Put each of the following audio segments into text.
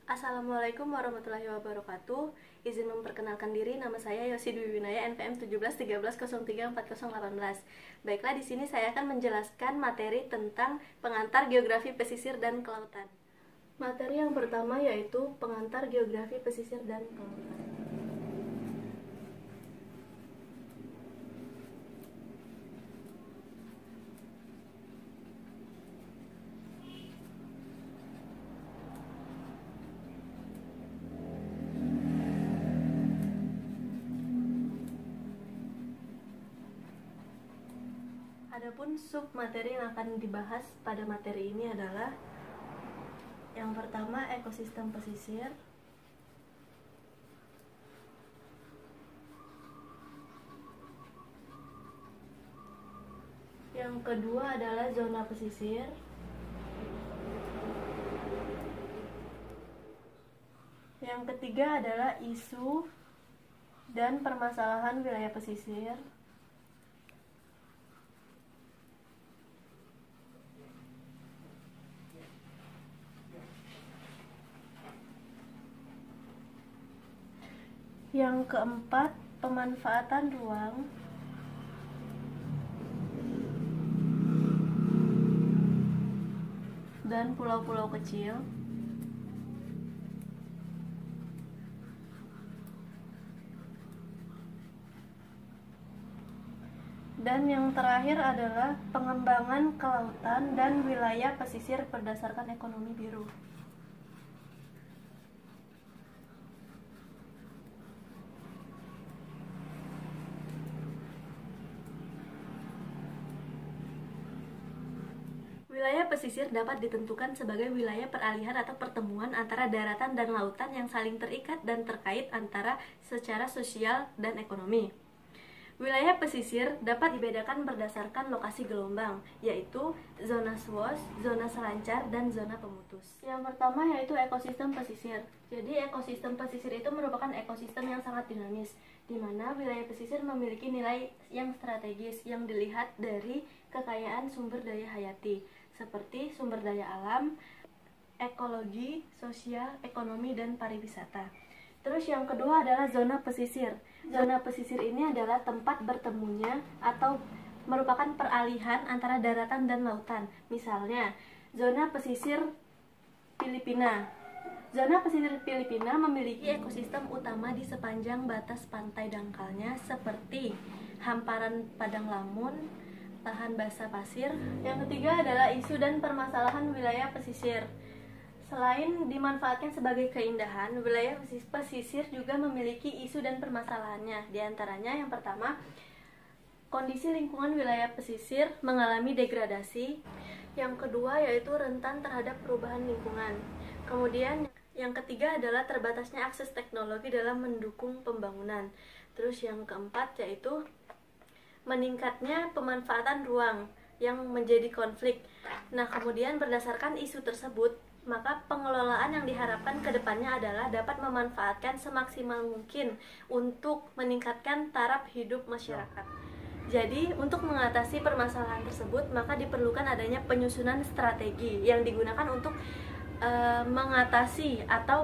Assalamualaikum warahmatullahi wabarakatuh. Izin memperkenalkan diri, nama saya Yosi Dwi Winaya, NPM 1713034018. Baiklah, di sini saya akan menjelaskan materi tentang pengantar geografi pesisir dan kelautan. Materi yang pertama yaitu pengantar geografi pesisir dan kelautan. Adapun sub materi yang akan dibahas pada materi ini adalah yang pertama ekosistem pesisir, yang kedua adalah zona pesisir, yang ketiga adalah isu dan permasalahan wilayah pesisir, yang keempat pemanfaatan ruang, dan pulau-pulau kecil, dan yang terakhir adalah pengembangan kelautan dan wilayah pesisir berdasarkan ekonomi biru. Wilayah pesisir dapat ditentukan sebagai wilayah peralihan atau pertemuan antara daratan dan lautan yang saling terikat dan terkait antara secara sosial dan ekonomi. Wilayah pesisir dapat dibedakan berdasarkan lokasi gelombang, yaitu zona swash, zona selancar, dan zona pemutus. Yang pertama yaitu ekosistem pesisir. Jadi ekosistem pesisir itu merupakan ekosistem yang sangat dinamis, di mana wilayah pesisir memiliki nilai yang strategis yang dilihat dari kekayaan sumber daya hayati, seperti sumber daya alam, ekologi, sosial, ekonomi, dan pariwisata. Terus yang kedua adalah zona pesisir. Zona pesisir ini adalah tempat bertemunya atau merupakan peralihan antara daratan dan lautan. Misalnya, zona pesisir Filipina. Zona pesisir Filipina memiliki ekosistem utama di sepanjang batas pantai dangkalnya seperti hamparan padang lamun, lahan basah pasir. Yang ketiga adalah isu dan permasalahan wilayah pesisir. Selain dimanfaatkan sebagai keindahan, wilayah pesisir juga memiliki isu dan permasalahannya. Di antaranya yang pertama, kondisi lingkungan wilayah pesisir mengalami degradasi. Yang kedua yaitu rentan terhadap perubahan lingkungan. Kemudian yang ketiga adalah terbatasnya akses teknologi dalam mendukung pembangunan. Terus yang keempat yaitu meningkatnya pemanfaatan ruang yang menjadi konflik. Nah, kemudian berdasarkan isu tersebut, maka pengelolaan yang diharapkan ke depannya adalah dapat memanfaatkan semaksimal mungkin untuk meningkatkan taraf hidup masyarakat. Jadi, untuk mengatasi permasalahan tersebut, maka diperlukan adanya penyusunan strategi yang digunakan untuk mengatasi atau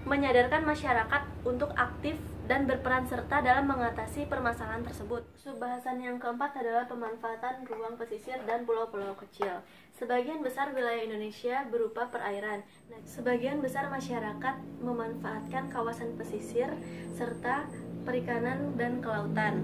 menyadarkan masyarakat untuk aktif dan berperan serta dalam mengatasi permasalahan tersebut. Subbahasan yang keempat adalah pemanfaatan ruang pesisir dan pulau-pulau kecil. Sebagian besar wilayah Indonesia berupa perairan. Sebagian besar masyarakat memanfaatkan kawasan pesisir serta perikanan dan kelautan.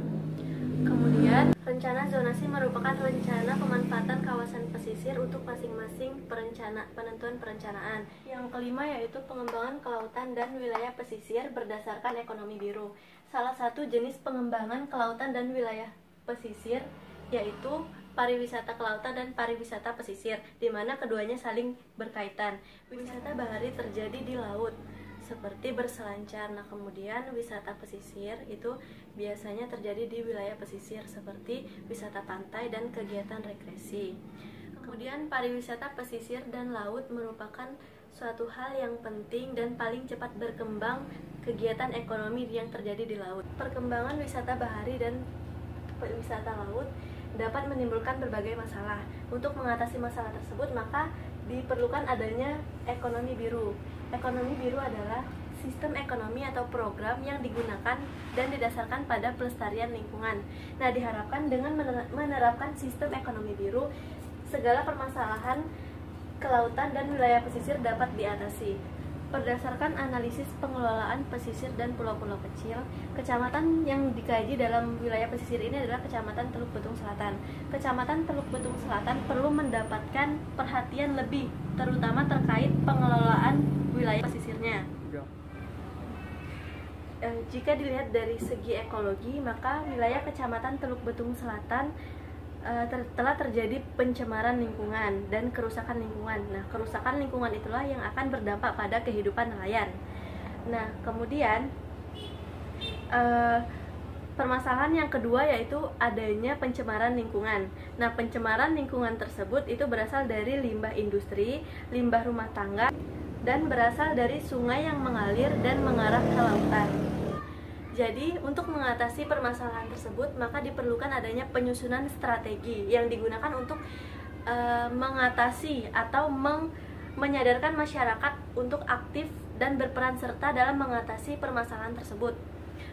Kemudian, rencana zonasi merupakan rencana pemanfaatan kawasan pesisir untuk masing-masing penentuan perencanaan. Yang kelima yaitu pengembangan kelautan dan wilayah pesisir berdasarkan ekonomi biru. Salah satu jenis pengembangan kelautan dan wilayah pesisir yaitu pariwisata kelautan dan pariwisata pesisir, di mana keduanya saling berkaitan. Wisata bahari terjadi di laut, seperti berselancar. Nah, kemudian wisata pesisir itu biasanya terjadi di wilayah pesisir seperti wisata pantai dan kegiatan rekreasi. Kemudian pariwisata pesisir dan laut merupakan suatu hal yang penting dan paling cepat berkembang kegiatan ekonomi yang terjadi di laut. Perkembangan wisata bahari dan wisata laut dapat menimbulkan berbagai masalah. Untuk mengatasi masalah tersebut, maka diperlukan adanya ekonomi biru. Ekonomi biru adalah sistem ekonomi atau program yang digunakan dan didasarkan pada pelestarian lingkungan. Nah, diharapkan dengan menerapkan sistem ekonomi biru, segala permasalahan kelautan dan wilayah pesisir dapat diatasi. Berdasarkan analisis pengelolaan pesisir dan pulau-pulau kecil, kecamatan yang dikaji dalam wilayah pesisir ini adalah Kecamatan Teluk Betung Selatan. Kecamatan Teluk Betung Selatan perlu mendapatkan perhatian lebih, terutama terkait pengelolaan wilayah pesisirnya. Jika dilihat dari segi ekologi, maka wilayah Kecamatan Teluk Betung Selatan telah terjadi pencemaran lingkungan dan kerusakan lingkungan. Nah, kerusakan lingkungan itulah yang akan berdampak pada kehidupan nelayan. Nah, kemudian permasalahan yang kedua yaitu adanya pencemaran lingkungan. Nah, pencemaran lingkungan tersebut itu berasal dari limbah industri, limbah rumah tangga, dan berasal dari sungai yang mengalir dan mengarah ke lautan. Jadi, untuk mengatasi permasalahan tersebut, maka diperlukan adanya penyusunan strategi yang digunakan untuk mengatasi atau menyadarkan masyarakat untuk aktif dan berperan serta dalam mengatasi permasalahan tersebut.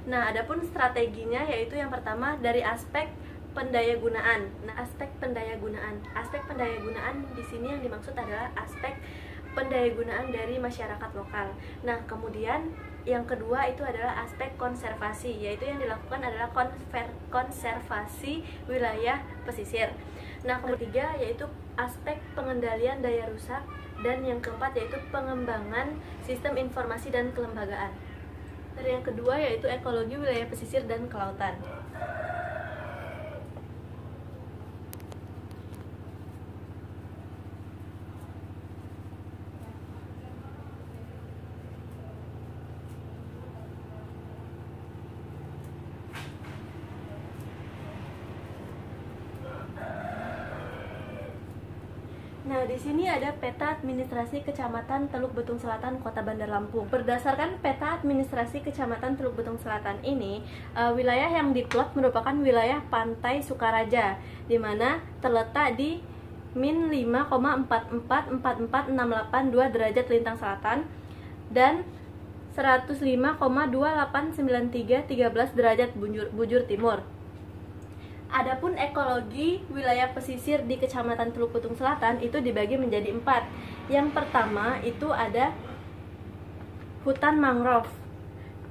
Nah, adapun strateginya yaitu yang pertama dari aspek pendayagunaan. Nah, aspek pendayagunaan di sini yang dimaksud adalah aspek pendayagunaan dari masyarakat lokal. Nah, kemudian yang kedua itu adalah aspek konservasi, yaitu yang dilakukan adalah konservasi wilayah pesisir. Nah, ketiga yaitu aspek pengendalian daya rusak, dan yang keempat yaitu pengembangan sistem informasi dan kelembagaan. Dan yang kedua yaitu ekologi wilayah pesisir dan kelautan. Nah, di sini ada peta administrasi Kecamatan Teluk Betung Selatan, Kota Bandar Lampung. Berdasarkan peta administrasi Kecamatan Teluk Betung Selatan ini, wilayah yang diplot merupakan wilayah Pantai Sukaraja, di mana terletak di min 5,444468 derajat lintang selatan dan 105,289313 derajat bujur timur. Adapun ekologi wilayah pesisir di Kecamatan Teluk Betung Selatan itu dibagi menjadi 4. Yang pertama itu ada hutan mangrove.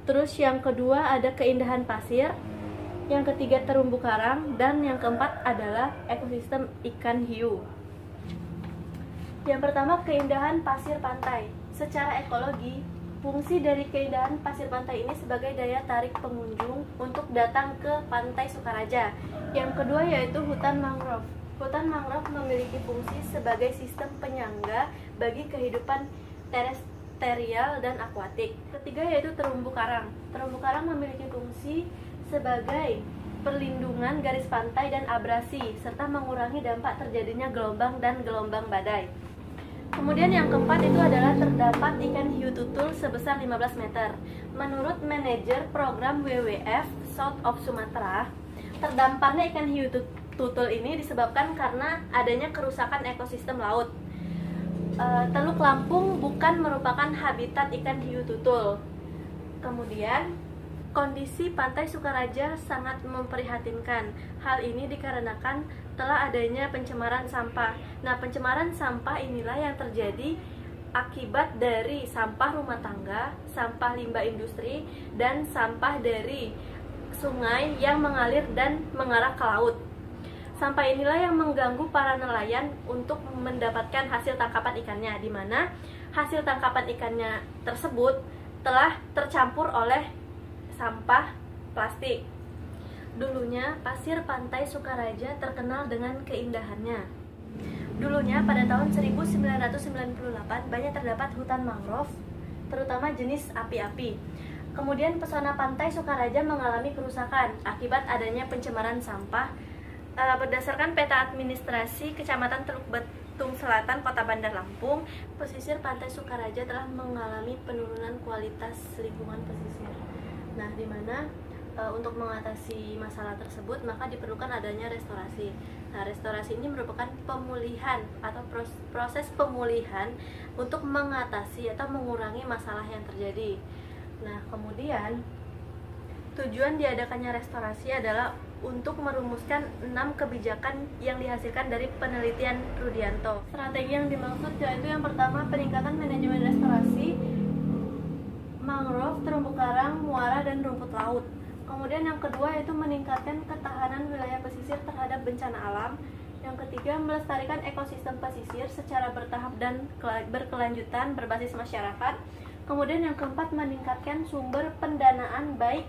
Terus yang kedua ada keindahan pasir. Yang ketiga terumbu karang, dan yang keempat adalah ekosistem ikan hiu. Yang pertama, keindahan pasir pantai. Secara ekologi, fungsi dari keindahan pasir pantai ini sebagai daya tarik pengunjung untuk datang ke Pantai Sukaraja. Yang kedua yaitu hutan mangrove. Hutan mangrove memiliki fungsi sebagai sistem penyangga bagi kehidupan terestrial dan akuatik. Ketiga yaitu terumbu karang. Terumbu karang memiliki fungsi sebagai perlindungan garis pantai dan abrasi, serta mengurangi dampak terjadinya gelombang dan gelombang badai. Kemudian yang keempat itu adalah terdapat ikan hiu tutul sebesar 15 meter. Menurut manajer program WWF South of Sumatra, terdamparnya ikan hiu tutul ini disebabkan karena adanya kerusakan ekosistem laut. Teluk Lampung bukan merupakan habitat ikan hiu tutul. Kemudian kondisi Pantai Sukaraja sangat memprihatinkan. Hal ini dikarenakan telah adanya pencemaran sampah. Nah, pencemaran sampah inilah yang terjadi akibat dari sampah rumah tangga, sampah limbah industri, dan sampah dari sungai yang mengalir dan mengarah ke laut. Sampah inilah yang mengganggu para nelayan untuk mendapatkan hasil tangkapan ikannya, di mana hasil tangkapan ikannya tersebut telah tercampur oleh sampah plastik. Dulunya pasir Pantai Sukaraja terkenal dengan keindahannya. Dulunya pada tahun 1998 banyak terdapat hutan mangrove, terutama jenis api-api. Kemudian pesona Pantai Sukaraja mengalami kerusakan akibat adanya pencemaran sampah. Berdasarkan peta administrasi Kecamatan Teluk Betung Selatan, Kota Bandar Lampung, pesisir Pantai Sukaraja telah mengalami penurunan kualitas lingkungan pesisir. Nah, di mana untuk mengatasi masalah tersebut maka diperlukan adanya restorasi. Nah, restorasi ini merupakan pemulihan atau proses pemulihan untuk mengatasi atau mengurangi masalah yang terjadi. Nah, kemudian tujuan diadakannya restorasi adalah untuk merumuskan 6 kebijakan yang dihasilkan dari penelitian Rudianto. Strategi yang dimaksud yaitu yang pertama, peningkatan manajemen restorasi mangrove, terumbu karang, muara, dan rumput laut. Kemudian yang kedua yaitu meningkatkan ketahanan wilayah pesisir terhadap bencana alam. Yang ketiga, melestarikan ekosistem pesisir secara bertahap dan berkelanjutan berbasis masyarakat. Kemudian yang keempat, meningkatkan sumber pendanaan baik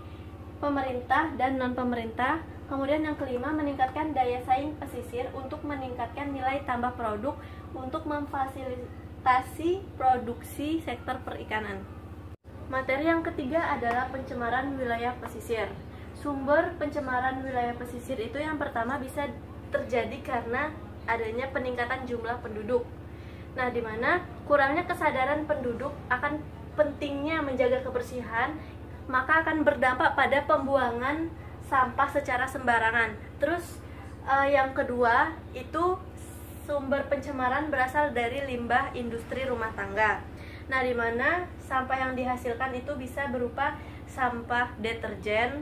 pemerintah dan non-pemerintah. Kemudian yang kelima, meningkatkan daya saing pesisir untuk meningkatkan nilai tambah produk untuk memfasilitasi produksi sektor perikanan. Materi yang ketiga adalah pencemaran wilayah pesisir. Sumber pencemaran wilayah pesisir itu yang pertama bisa terjadi karena adanya peningkatan jumlah penduduk. Nah, di mana kurangnya kesadaran penduduk akan pentingnya menjaga kebersihan, maka akan berdampak pada pembuangan sampah secara sembarangan. Terus yang kedua itu sumber pencemaran berasal dari limbah industri rumah tangga. Nah, di mana sampah yang dihasilkan itu bisa berupa sampah deterjen,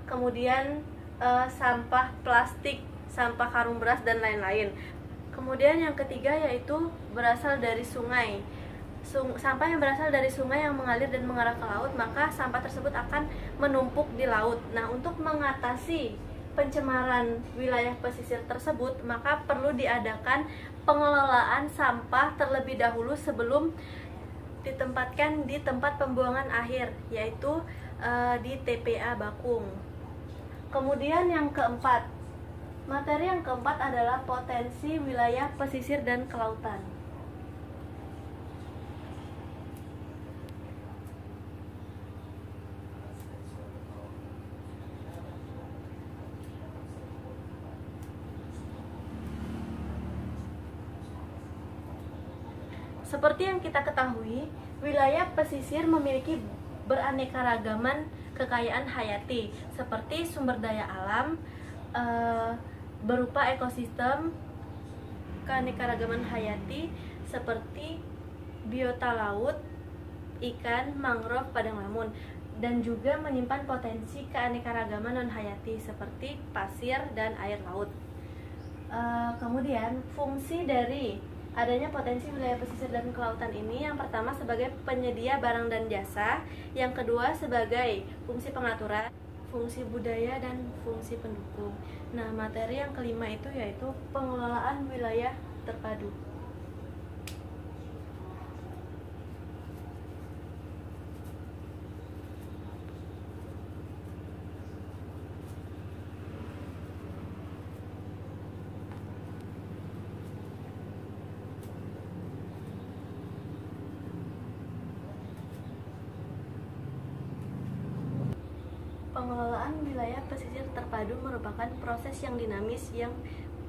kemudian sampah plastik, sampah karung beras, dan lain-lain. Kemudian yang ketiga yaitu berasal dari sungai. Sampah yang berasal dari sungai yang mengalir dan mengarah ke laut, maka sampah tersebut akan menumpuk di laut. Nah, untuk mengatasi pencemaran wilayah pesisir tersebut, maka perlu diadakan pengelolaan sampah terlebih dahulu sebelum ditempatkan di tempat pembuangan akhir, yaitu di TPA Bakung. Kemudian yang keempat, materi yang keempat adalah potensi wilayah pesisir dan kelautan. Seperti yang kita ketahui, wilayah pesisir memiliki beraneka-ragaman kekayaan hayati seperti sumber daya alam berupa ekosistem, keanekaragaman hayati seperti biota laut, ikan, mangrove, padang lamun, dan juga menyimpan potensi keanekaragaman non-hayati seperti pasir dan air laut. Kemudian fungsi dari adanya potensi wilayah pesisir dan kelautan ini, yang pertama sebagai penyedia barang dan jasa, yang kedua sebagai fungsi pengaturan, fungsi budaya, dan fungsi pendukung. Nah, materi yang kelima itu yaitu pengelolaan wilayah terpadu. Pengelolaan wilayah pesisir terpadu merupakan proses yang dinamis yang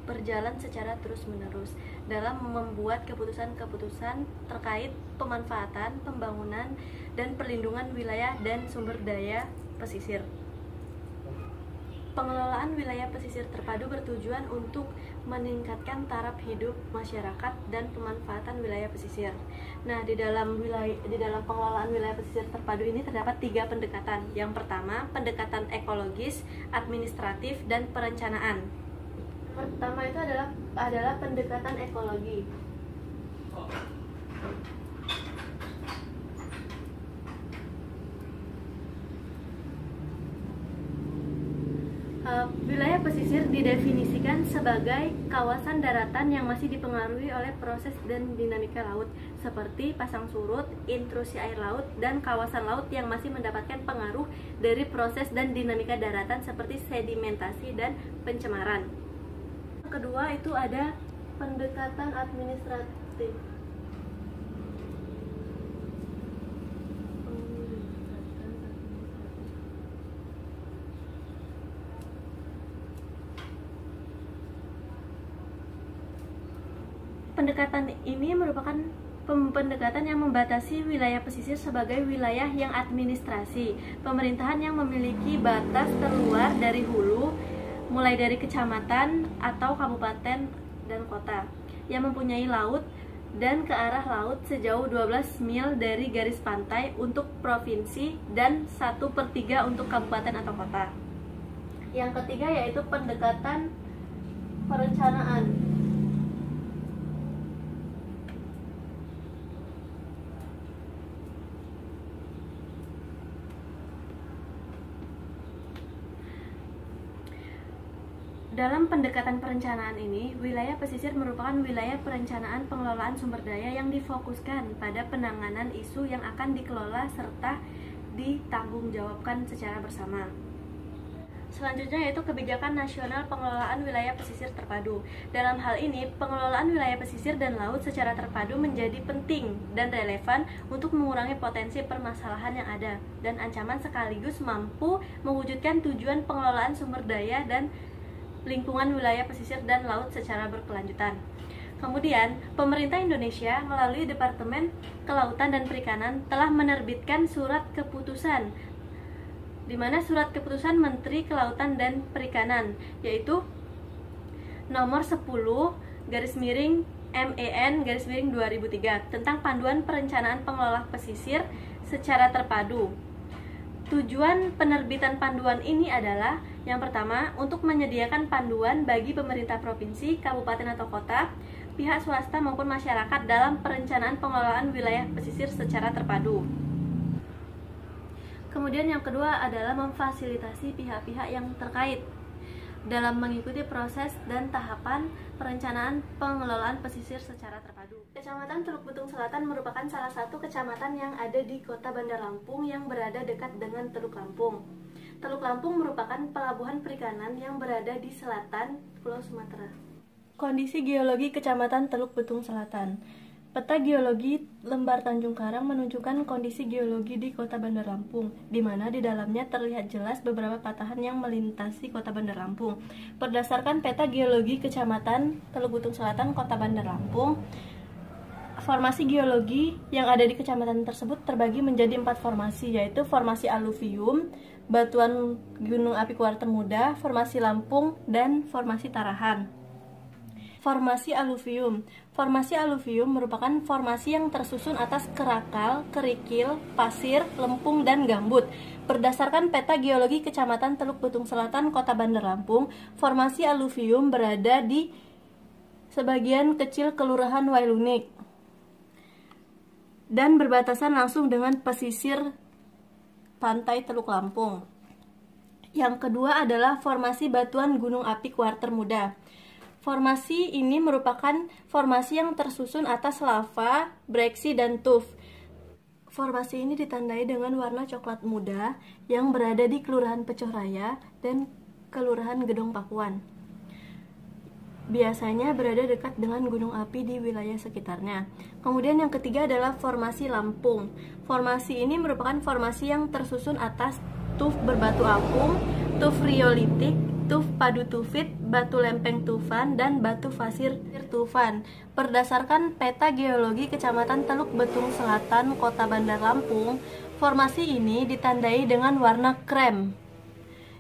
berjalan secara terus-menerus dalam membuat keputusan-keputusan terkait pemanfaatan, pembangunan, dan perlindungan wilayah dan sumber daya pesisir. Pengelolaan wilayah pesisir terpadu bertujuan untuk meningkatkan taraf hidup masyarakat dan pemanfaatan wilayah pesisir. Nah, di dalam pengelolaan wilayah pesisir terpadu ini terdapat 3 pendekatan. Yang pertama, pendekatan ekologis, administratif, dan perencanaan. Pertama itu adalah pendekatan ekologi. Wilayah pesisir didefinisikan sebagai kawasan daratan yang masih dipengaruhi oleh proses dan dinamika laut seperti pasang surut, intrusi air laut, dan kawasan laut yang masih mendapatkan pengaruh dari proses dan dinamika daratan seperti sedimentasi dan pencemaran. Kedua itu ada pendekatan administratif. Pendekatan ini merupakan pendekatan yang membatasi wilayah pesisir sebagai wilayah yang administrasi, pemerintahan yang memiliki batas terluar dari hulu, mulai dari kecamatan atau kabupaten dan kota yang mempunyai laut dan ke arah laut sejauh 12 mil dari garis pantai untuk provinsi dan 1/3 untuk kabupaten atau kota. Yang ketiga yaitu pendekatan perencanaan. Dalam pendekatan perencanaan ini, wilayah pesisir merupakan wilayah perencanaan pengelolaan sumber daya yang difokuskan pada penanganan isu yang akan dikelola serta ditanggungjawabkan secara bersama. Selanjutnya yaitu kebijakan nasional pengelolaan wilayah pesisir terpadu. Dalam hal ini, pengelolaan wilayah pesisir dan laut secara terpadu menjadi penting dan relevan untuk mengurangi potensi permasalahan yang ada dan ancaman sekaligus mampu mewujudkan tujuan pengelolaan sumber daya dan lingkungan wilayah pesisir dan laut secara berkelanjutan. Kemudian, pemerintah Indonesia melalui Departemen Kelautan dan Perikanan telah menerbitkan surat keputusan, di mana surat keputusan Menteri Kelautan dan Perikanan yaitu nomor 10/MEN/2003 tentang panduan perencanaan pengelola pesisir secara terpadu. Tujuan penerbitan panduan ini adalah yang pertama, untuk menyediakan panduan bagi pemerintah provinsi, kabupaten atau kota, pihak swasta maupun masyarakat dalam perencanaan pengelolaan wilayah pesisir secara terpadu. Kemudian yang kedua adalah memfasilitasi pihak-pihak yang terkait dalam mengikuti proses dan tahapan perencanaan pengelolaan pesisir secara terpadu. Kecamatan Teluk Betung Selatan merupakan salah satu kecamatan yang ada di Kota Bandar Lampung yang berada dekat dengan Teluk Lampung. Teluk Lampung merupakan pelabuhan perikanan yang berada di selatan Pulau Sumatera. Kondisi geologi Kecamatan Teluk Betung Selatan. Peta geologi lembar Tanjung Karang menunjukkan kondisi geologi di Kota Bandar Lampung, di mana di dalamnya terlihat jelas beberapa patahan yang melintasi Kota Bandar Lampung. Berdasarkan peta geologi Kecamatan Teluk Betung Selatan, Kota Bandar Lampung, formasi geologi yang ada di kecamatan tersebut terbagi menjadi 4 formasi, yaitu formasi aluvium, batuan gunung api kuarter muda, formasi Lampung, dan formasi Tarahan. Formasi aluvium. Formasi aluvium merupakan formasi yang tersusun atas kerakal, kerikil, pasir, lempung, dan gambut. Berdasarkan peta geologi Kecamatan Teluk Betung Selatan, Kota Bandar Lampung, formasi aluvium berada di sebagian kecil Kelurahan Wailunik dan berbatasan langsung dengan pesisir pantai Teluk Lampung. Yang kedua adalah formasi batuan gunung api kuarter muda. Formasi ini merupakan formasi yang tersusun atas lava, breksi, dan tuf. Formasi ini ditandai dengan warna coklat muda yang berada di Kelurahan Pecoh Raya dan Kelurahan Gedong Pakuan. Biasanya berada dekat dengan gunung api di wilayah sekitarnya. Kemudian yang ketiga adalah formasi Lampung. Formasi ini merupakan formasi yang tersusun atas tuf berbatu apung, tuf riolitik, tuf padu tufit, batu lempeng tufan, dan batu pasir tufan. Berdasarkan peta geologi Kecamatan Teluk Betung Selatan, Kota Bandar Lampung, formasi ini ditandai dengan warna krem,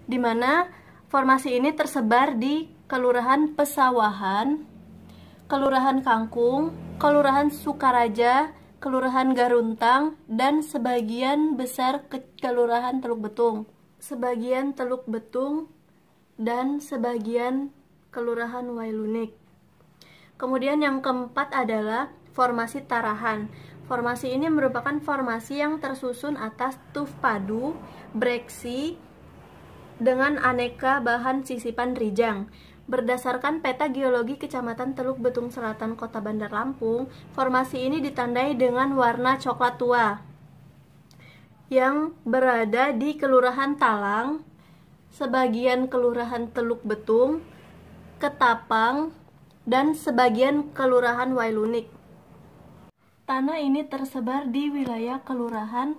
di mana formasi ini tersebar di Kelurahan Pesawahan, Kelurahan Kangkung, Kelurahan Sukaraja, Kelurahan Garuntang, dan sebagian besar Kelurahan Teluk Betung, sebagian Teluk Betung, dan sebagian Kelurahan Wailunik. Kemudian yang keempat adalah formasi Tarahan. Formasi ini merupakan formasi yang tersusun atas tuf padu, breksi, dengan aneka bahan sisipan rijang. Berdasarkan peta geologi Kecamatan Teluk Betung Selatan, Kota Bandar Lampung, formasi ini ditandai dengan warna coklat tua yang berada di Kelurahan Talang, sebagian Kelurahan Teluk Betung, Ketapang, dan sebagian Kelurahan Wailunik. Tanah ini tersebar di wilayah Kelurahan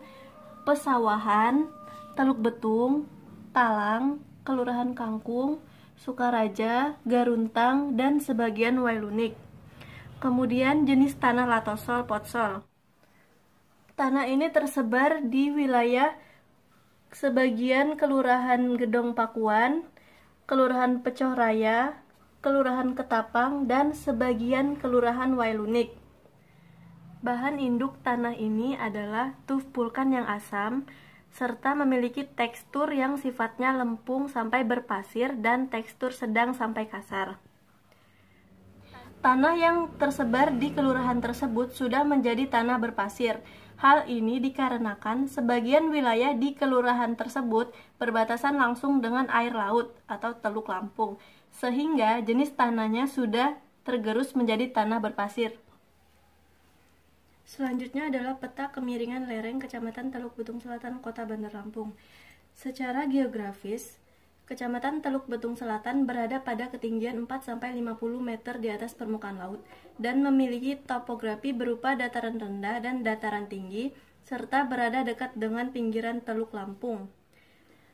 Pesawahan, Teluk Betung, Talang, Kelurahan Kangkung, Sukaraja, Garuntang, dan sebagian Wailunik. Kemudian jenis tanah latosol potsol. Tanah ini tersebar di wilayah sebagian Kelurahan Gedong Pakuan, Kelurahan Pecoh Raya, Kelurahan Ketapang, dan sebagian Kelurahan Wailunik. Bahan induk tanah ini adalah tuf vulkan yang asam, serta memiliki tekstur yang sifatnya lempung sampai berpasir dan tekstur sedang sampai kasar. Tanah yang tersebar di kelurahan tersebut sudah menjadi tanah berpasir. Hal ini dikarenakan sebagian wilayah di kelurahan tersebut berbatasan langsung dengan air laut atau Teluk Lampung, sehingga jenis tanahnya sudah tergerus menjadi tanah berpasir. Selanjutnya adalah peta kemiringan lereng Kecamatan Teluk Betung Selatan, Kota Bandar Lampung. Secara geografis, Kecamatan Teluk Betung Selatan berada pada ketinggian 4-50 meter di atas permukaan laut dan memiliki topografi berupa dataran rendah dan dataran tinggi, serta berada dekat dengan pinggiran Teluk Lampung.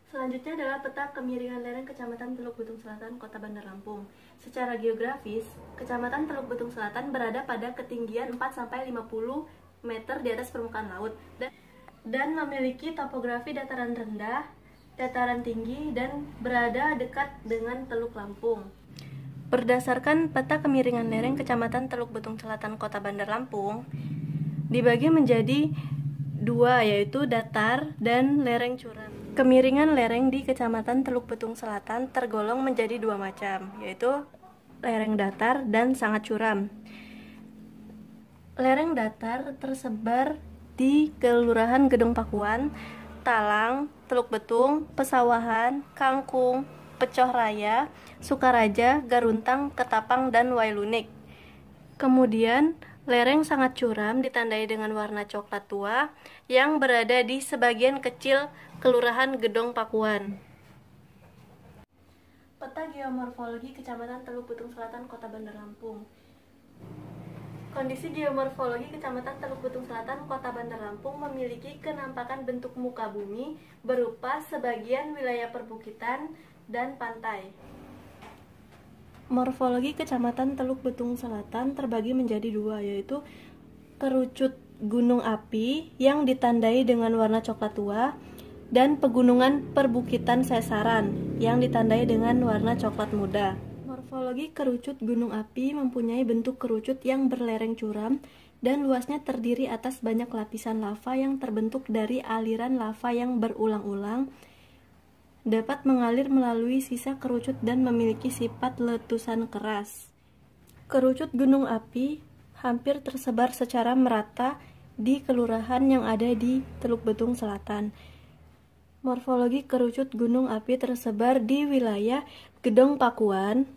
Selanjutnya adalah peta kemiringan lereng Kecamatan Teluk Betung Selatan, Kota Bandar Lampung. Secara geografis, Kecamatan Teluk Betung Selatan berada pada ketinggian 4-50 meter di atas permukaan laut dan memiliki topografi dataran rendah, dataran tinggi, dan berada dekat dengan Teluk Lampung. Berdasarkan peta kemiringan lereng Kecamatan Teluk Betung Selatan, Kota Bandar Lampung, dibagi menjadi dua, yaitu datar dan lereng curam. Kemiringan lereng di Kecamatan Teluk Betung Selatan tergolong menjadi dua macam, yaitu lereng datar dan sangat curam. Lereng datar tersebar di Kelurahan Gedong Pakuan, Talang, Teluk Betung, Pesawahan, Kangkung, Pecoh Raya, Sukaraja, Garuntang, Ketapang, dan Wailunik. Kemudian, lereng sangat curam ditandai dengan warna coklat tua yang berada di sebagian kecil Kelurahan Gedong Pakuan. Peta geomorfologi Kecamatan Teluk Betung Selatan, Kota Bandar Lampung. Kondisi geomorfologi Kecamatan Teluk Betung Selatan, Kota Bandar Lampung memiliki kenampakan bentuk muka bumi berupa sebagian wilayah perbukitan dan pantai. Morfologi Kecamatan Teluk Betung Selatan terbagi menjadi dua, yaitu kerucut gunung api yang ditandai dengan warna coklat tua dan pegunungan perbukitan sesaran yang ditandai dengan warna coklat muda. Morfologi kerucut gunung api mempunyai bentuk kerucut yang berlereng curam dan luasnya terdiri atas banyak lapisan lava yang terbentuk dari aliran lava yang berulang-ulang, dapat mengalir melalui sisa kerucut dan memiliki sifat letusan keras. Kerucut gunung api hampir tersebar secara merata di kelurahan yang ada di Teluk Betung Selatan. Morfologi kerucut gunung api tersebar di wilayah Gedong Pakuan,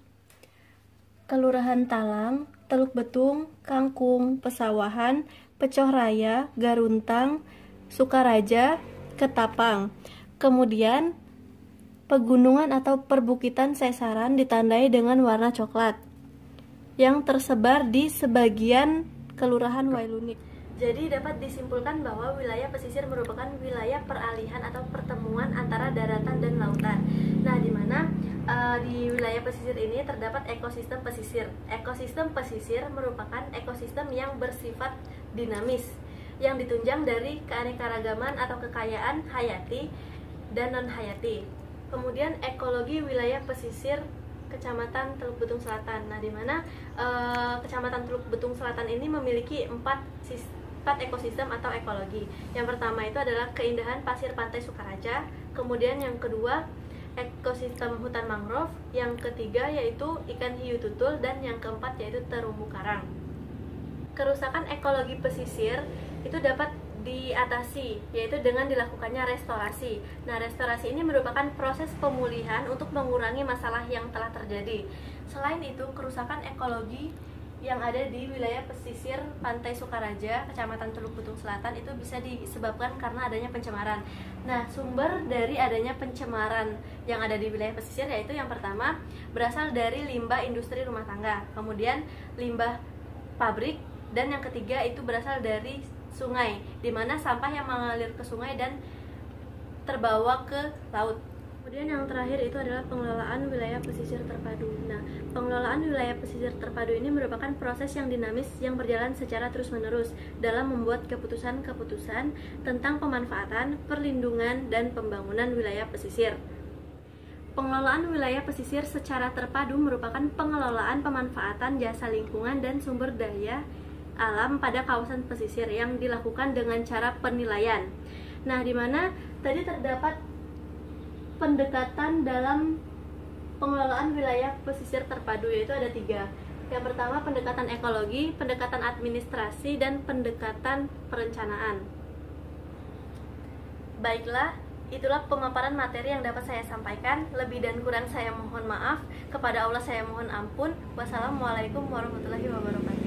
Kelurahan Talang, Teluk Betung, Kangkung, Pesawahan, Pecoh Raya, Garuntang, Sukaraja, Ketapang. Kemudian, pegunungan atau perbukitan sesaran ditandai dengan warna coklat yang tersebar di sebagian Kelurahan Wailunik. Jadi dapat disimpulkan bahwa wilayah pesisir merupakan wilayah peralihan atau pertemuan antara daratan dan lautan. Nah, di mana di wilayah pesisir ini terdapat ekosistem pesisir. Ekosistem pesisir merupakan ekosistem yang bersifat dinamis, yang ditunjang dari keanekaragaman atau kekayaan hayati dan non-hayati. Kemudian ekologi wilayah pesisir Kecamatan Teluk Betung Selatan. Nah, di mana Kecamatan Teluk Betung Selatan ini memiliki empat ekosistem atau ekologi. Yang pertama itu adalah keindahan pasir pantai Sukaraja, kemudian yang kedua ekosistem hutan mangrove, yang ketiga yaitu ikan hiu tutul, dan yang keempat yaitu terumbu karang. Kerusakan ekologi pesisir itu dapat diatasi, yaitu dengan dilakukannya restorasi. Nah, restorasi ini merupakan proses pemulihan untuk mengurangi masalah yang telah terjadi. Selain itu, kerusakan ekologi yang ada di wilayah pesisir pantai Sukaraja, Kecamatan Teluk Betung Selatan itu bisa disebabkan karena adanya pencemaran. Nah, sumber dari adanya pencemaran yang ada di wilayah pesisir yaitu yang pertama berasal dari limbah industri rumah tangga, kemudian limbah pabrik, dan yang ketiga itu berasal dari sungai, di mana sampah yang mengalir ke sungai dan terbawa ke laut. Kemudian yang terakhir itu adalah pengelolaan wilayah pesisir terpadu. Nah, pengelolaan wilayah pesisir terpadu ini merupakan proses yang dinamis yang berjalan secara terus-menerus dalam membuat keputusan-keputusan tentang pemanfaatan, perlindungan, dan pembangunan wilayah pesisir. Pengelolaan wilayah pesisir secara terpadu merupakan pengelolaan pemanfaatan jasa lingkungan dan sumber daya alam pada kawasan pesisir yang dilakukan dengan cara penilaian. Nah, di mana tadi terdapat pendekatan dalam pengelolaan wilayah pesisir terpadu, yaitu ada 3. Yang pertama, pendekatan ekologi, pendekatan administrasi, dan pendekatan perencanaan. Baiklah, itulah pemaparan materi yang dapat saya sampaikan. Lebih dan kurang saya mohon maaf. Kepada Allah saya mohon ampun. Wassalamualaikum warahmatullahi wabarakatuh.